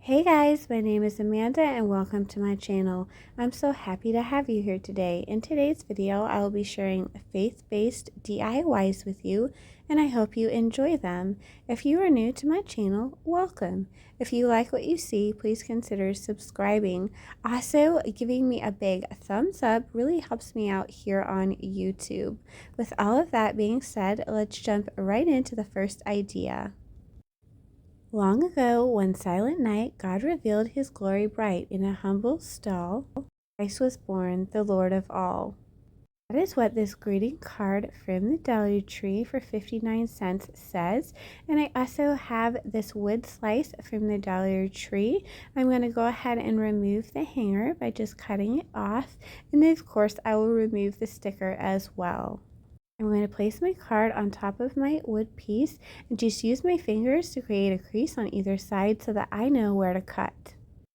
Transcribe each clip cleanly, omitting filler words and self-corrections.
Hey guys, my name is Amanda and welcome to my channel. I'm so happy to have you here today. In today's video, I will be sharing faith-based DIYs with you and I hope you enjoy them. If you are new to my channel, welcome. If you like what you see, please consider subscribing. Also, giving me a big thumbs up really helps me out here on YouTube. With all of that being said, let's jump right into the first idea. Long ago, one silent night, God revealed his glory bright in a humble stall. Christ was born, the Lord of all. That is what this greeting card from the Dollar Tree for 59 cents says. And I also have this wood slice from the Dollar Tree. I'm going to go ahead and remove the hanger by just cutting it off. And of course, I will remove the sticker as well. I'm going to place my card on top of my wood piece and just use my fingers to create a crease on either side so that I know where to cut.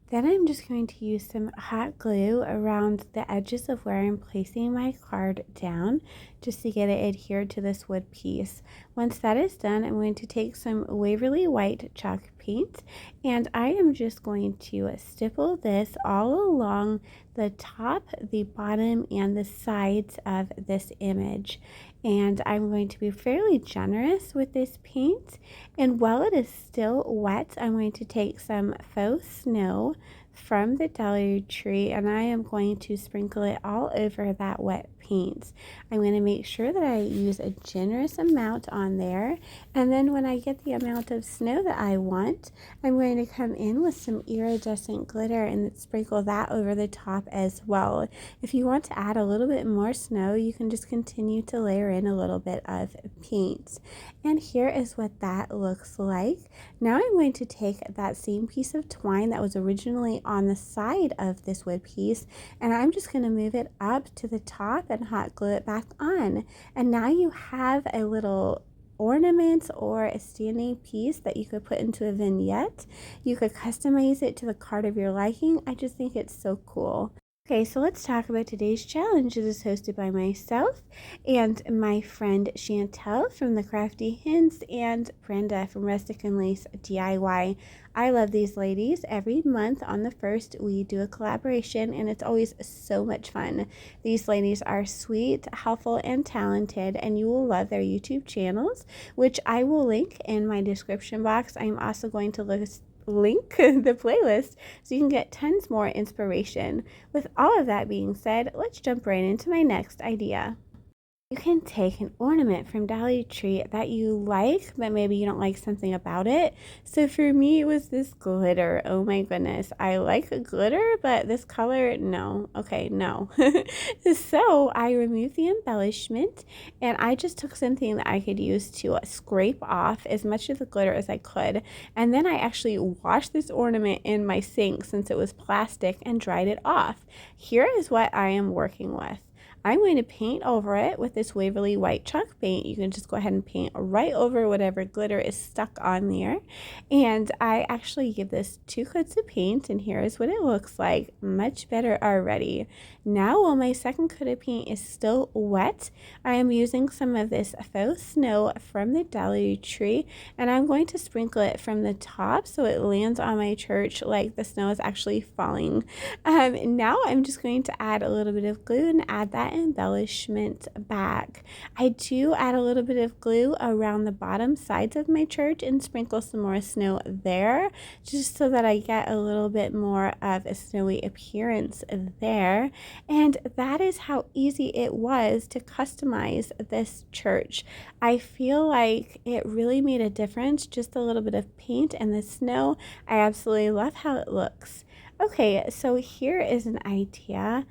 Then I'm just going to use some hot glue around the edges of where I'm placing my card down just to get it adhered to this wood piece. Once that is done, I'm going to take some Waverly White chalk paint and I am just going to stipple this all along the top, the bottom, and the sides of this image. And I'm going to be fairly generous with this paint. And while it is still wet, I'm going to take some faux snow from the Dollar Tree and I am going to sprinkle it all over that wet paint. I'm going to make sure that I use a generous amount on there, and then when I get the amount of snow that I want, I'm going to come in with some iridescent glitter and sprinkle that over the top as well. If you want to add a little bit more snow, you can just continue to layer in a little bit of paint. And here is what that looks like. Now I'm going to take that same piece of twine that was originally on the side of this wood piece and I'm just going to move it up to the top and hot glue it back on. And now you have a little ornament or a standing piece that you could put into a vignette. You could customize it to the card of your liking. I just think it's so cool. Okay, so let's talk about today's challenge. It is hosted by myself and my friend Chantel from the Crafty Hints and Brenda from Rustic and Lace DIY. I love these ladies. Every month on the 1st, we do a collaboration and it's always so much fun. These ladies are sweet, helpful, and talented, and you will love their YouTube channels, which I will link in my description box. I'm also going to link the playlist so you can get tons more inspiration. With all of that being said, let's jump right into my next idea. You can take an ornament from Dollar Tree that you like, but maybe you don't like something about it. So for me, it was this glitter. Oh my goodness. I like glitter, but this color, no. Okay, no. So I removed the embellishment and I just took something that I could use to scrape off as much of the glitter as I could. And then I actually washed this ornament in my sink since it was plastic and dried it off. Here is what I am working with. I'm going to paint over it with this Waverly White chalk paint. You can just go ahead and paint right over whatever glitter is stuck on there. And I actually give this 2 coats of paint, and here is what it looks like. Much better already. Now, while my second coat of paint is still wet, I am using some of this faux snow from the Dollar Tree, and I'm going to sprinkle it from the top so it lands on my church like the snow is actually falling. Now I'm just going to add a little bit of glue and add that embellishment back. I do add a little bit of glue around the bottom sides of my church and sprinkle some more snow there just so that I get a little bit more of a snowy appearance there. And that is how easy it was to customize this church. I feel like it really made a difference, just a little bit of paint and the snow. I absolutely love how it looks. Okay, so here is an idea.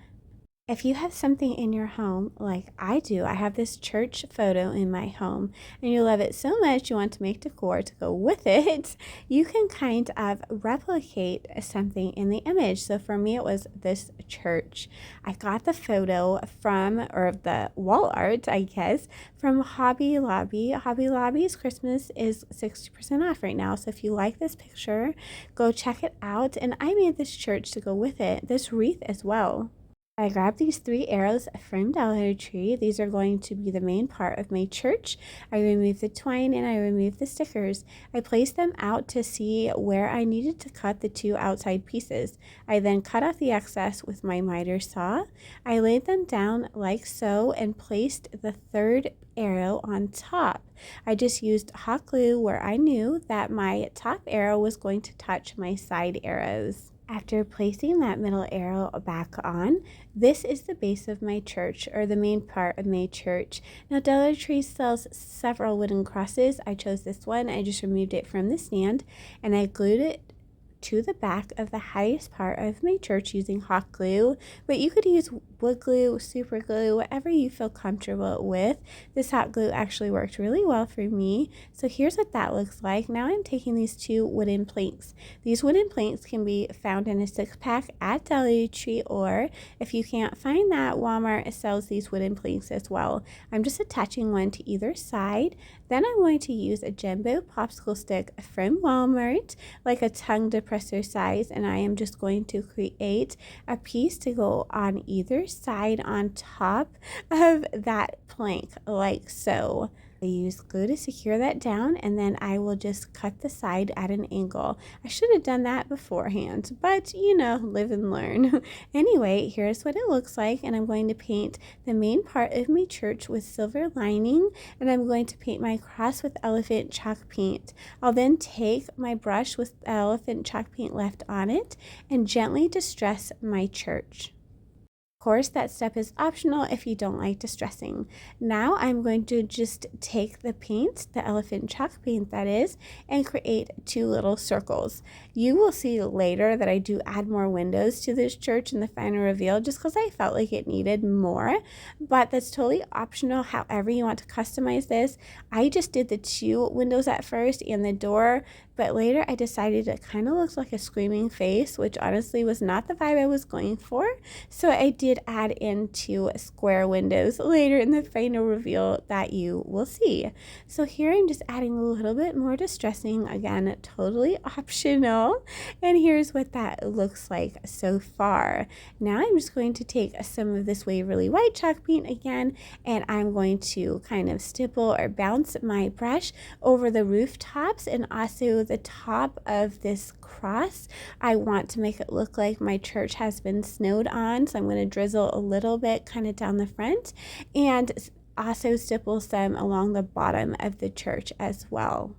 If you have something in your home, like I do, I have this church photo in my home, and you love it so much you want to make decor to go with it, you can kind of replicate something in the image. So for me, it was this church. I got the photo from, or the wall art, I guess, from Hobby Lobby. Hobby Lobby's Christmas is 60% off right now. So if you like this picture, go check it out. And I made this church to go with it, this wreath as well. I grabbed these 3 arrows from Dollar Tree. These are going to be the main part of my church. I removed the twine and I removed the stickers. I placed them out to see where I needed to cut the 2 outside pieces. I then cut off the excess with my miter saw. I laid them down like so and placed the 3rd arrow on top. I just used hot glue where I knew that my top arrow was going to touch my side arrows. After placing that middle arrow back on, this is the base of my church, or the main part of my church. Now, Dollar Tree sells several wooden crosses. I chose this one. I just removed it from the stand, and I glued it to the back of the highest part of my church using hot glue, but you could use wood glue, super glue, whatever you feel comfortable with. This hot glue actually worked really well for me. So here's what that looks like. Now I'm taking these 2 wooden planks. These wooden planks can be found in a 6-pack at Dollar Tree, or if you can't find that, Walmart sells these wooden planks as well. I'm just attaching one to either side. Then I'm going to use a jumbo popsicle stick from Walmart, like a tongue depressor size, and I am just going to create a piece to go on either side on top of that plank, like so. I use glue to secure that down, and then I will just cut the side at an angle. I should have done that beforehand, but you know, live and learn. Anyway, here's what it looks like, and I'm going to paint the main part of my church with silver lining, and I'm going to paint my cross with elephant chalk paint. I'll then take my brush with elephant chalk paint left on it and gently distress my church. Of course, that step is optional if you don't like distressing. Now I'm going to just take the paint, the elephant chalk paint that is, and create 2 little circles. You will see later that I do add more windows to this church in the final reveal just because I felt like it needed more, but that's totally optional however you want to customize this. I just did the 2 windows at first and the door, but later I decided it kind of looked like a screaming face, which honestly was not the vibe I was going for. So I did add in 2 square windows later in the final reveal that you will see. So here I'm just adding a little bit more distressing, again, totally optional. And here's what that looks like so far. Now I'm just going to take some of this Waverly White chalk paint again, and I'm going to kind of stipple or bounce my brush over the rooftops and also the top of this cross. I want to make it look like my church has been snowed on, so I'm going to drizzle a little bit kind of down the front and also stipple some along the bottom of the church as well.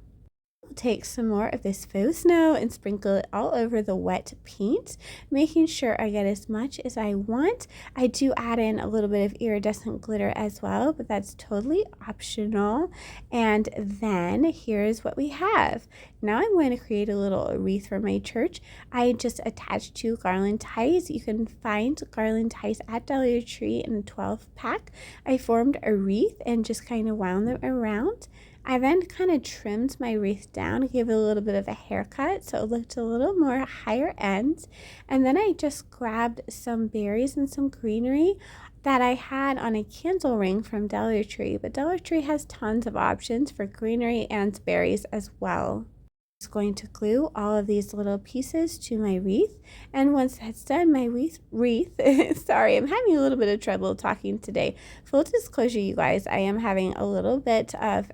Take some more of this faux snow and sprinkle it all over the wet paint, making sure I get as much as I want. I do add in a little bit of iridescent glitter as well, but that's totally optional. And then here's what we have. Now I'm going to create a little wreath for my church. I just attached 2 garland ties. You can find garland ties at Dollar Tree in a 12-pack. I formed a wreath and just kind of wound them around. I then kind of trimmed my wreath down, gave it a little bit of a haircut so it looked a little more higher end. And then I just grabbed some berries and some greenery that I had on a candle ring from Dollar Tree. But Dollar Tree has tons of options for greenery and berries as well. Just going to glue all of these little pieces to my wreath, and once that's done, my wreath sorry, I'm having a little bit of trouble talking today. Full disclosure, you guys, I am having a little bit of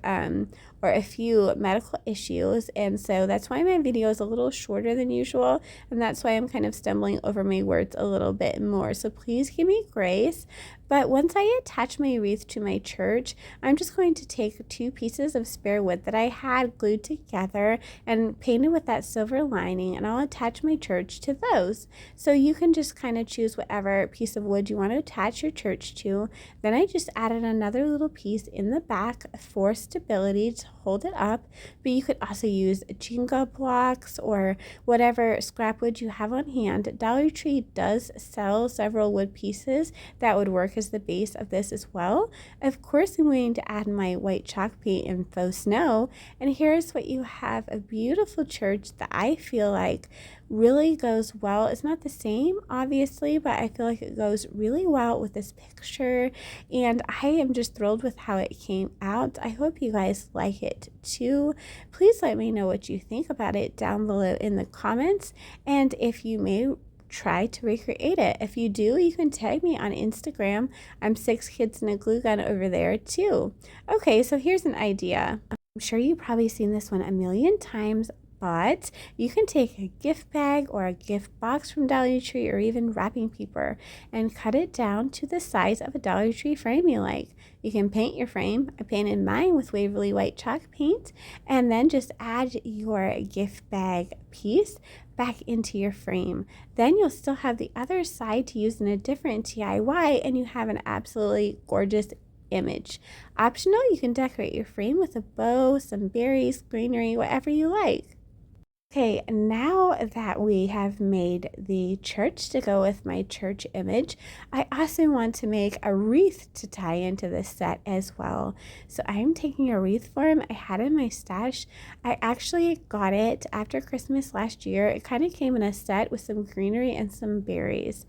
or a few medical issues, and so that's why my video is a little shorter than usual, and that's why I'm kind of stumbling over my words a little bit more, so please give me grace. But once I attach my wreath to my church, I'm just going to take 2 pieces of spare wood that I had glued together and painted with that silver lining, and I'll attach my church to those. So you can just kind of choose whatever piece of wood you want to attach your church to. Then I just added another little piece in the back for stability to hold it up, but you could also use Jenga blocks or whatever scrap wood you have on hand. Dollar Tree does sell several wood pieces that would work as the base of this as well. Of course, I'm going to add my white chalk paint and faux snow, and here's what you have: a beautiful church that I feel like really goes well. It's not the same, obviously, but I feel like it goes really well with this picture, and I am just thrilled with how it came out. I hope you guys like it too. Please let me know what you think about it down below in the comments, and if you may try to recreate it. If you do, you can tag me on Instagram. I'm 6kidsandagluegun over there too. Okay, so here's an idea. I'm sure you've probably seen this one a million times, but you can take a gift bag or a gift box from Dollar Tree or even wrapping paper and cut it down to the size of a Dollar Tree frame you like. You can paint your frame. I painted mine with Waverly White chalk paint, and then just add your gift bag piece back into your frame. Then you'll still have the other side to use in a different DIY, and you have an absolutely gorgeous image. Optional, you can decorate your frame with a bow, some berries, greenery, whatever you like. Okay, now that we have made the church to go with my church image, I also want to make a wreath to tie into this set as well. So I'm taking a wreath form I had in my stash. I actually got it after Christmas last year. It kind of came in a set with some greenery and some berries.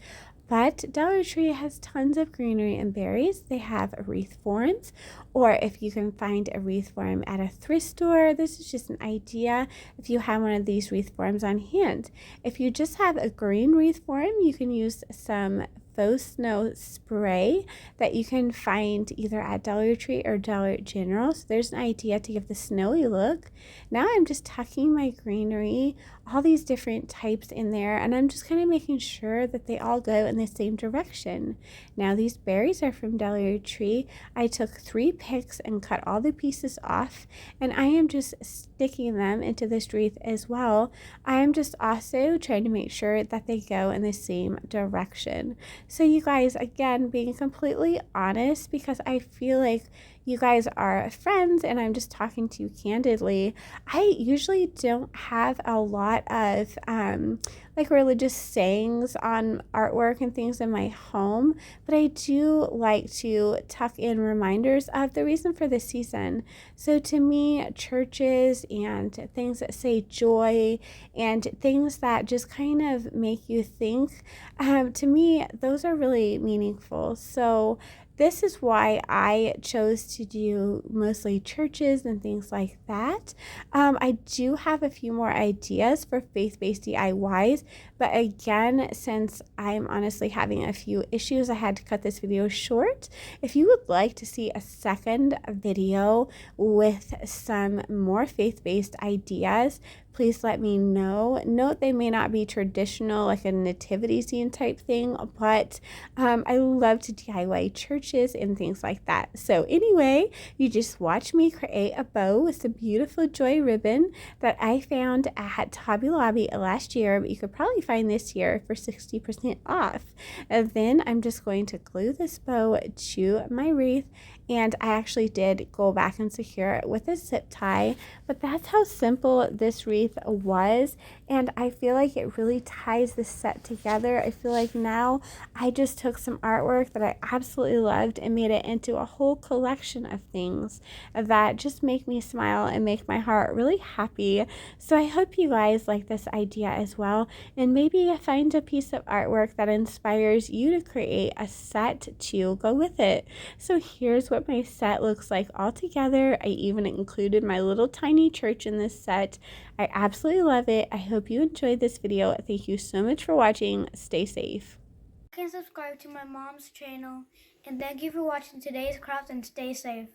But Dollar Tree has tons of greenery and berries. They have wreath forms, or if you can find a wreath form at a thrift store, this is just an idea if you have one of these wreath forms on hand. If you just have a green wreath form, you can use some faux snow spray that you can find either at Dollar Tree or Dollar General. So there's an idea to give the snowy look. Now I'm just tucking my greenery, all these different types in there, and I'm just kind of making sure that they all go in the same direction. Now these berries are from Dollar Tree. I took 3 picks and cut all the pieces off, and I am just sticking them into this wreath as well. I am just also trying to make sure that they go in the same direction. So you guys, again, being completely honest, because I feel like you guys are friends and I'm just talking to you candidly, I usually don't have a lot of like religious sayings on artwork and things in my home, but I do like to tuck in reminders of the reason for the season. So to me, churches and things that say joy and things that just kind of make you think, to me, those are really meaningful. So this is why I chose to do mostly churches and things like that. I do have a few more ideas for faith-based DIYs, but again, since I'm honestly having a few issues, I had to cut this video short. If you would like to see a second video with some more faith-based ideas, please let me know. Note they may not be traditional, like a nativity scene type thing, but I love to DIY churches and things like that. So anyway, you just watch me create a bow with some beautiful joy ribbon that I found at Hobby Lobby last year, but you could probably find this year for 60% off. And then I'm just going to glue this bow to my wreath, and I actually did go back and secure it with a zip tie, but that's how simple this wreath was, and I feel like it really ties the set together. I feel like now I just took some artwork that I absolutely loved and made it into a whole collection of things that just make me smile and make my heart really happy. So I hope you guys like this idea as well, and maybe find a piece of artwork that inspires you to create a set to go with it. So here's what my set looks like all together. I even included my little tiny church in this set. I absolutely love it. I hope you enjoyed this video. Thank you so much for watching. Stay safe. You can subscribe to my mom's channel, and thank you for watching today's craft, and stay safe.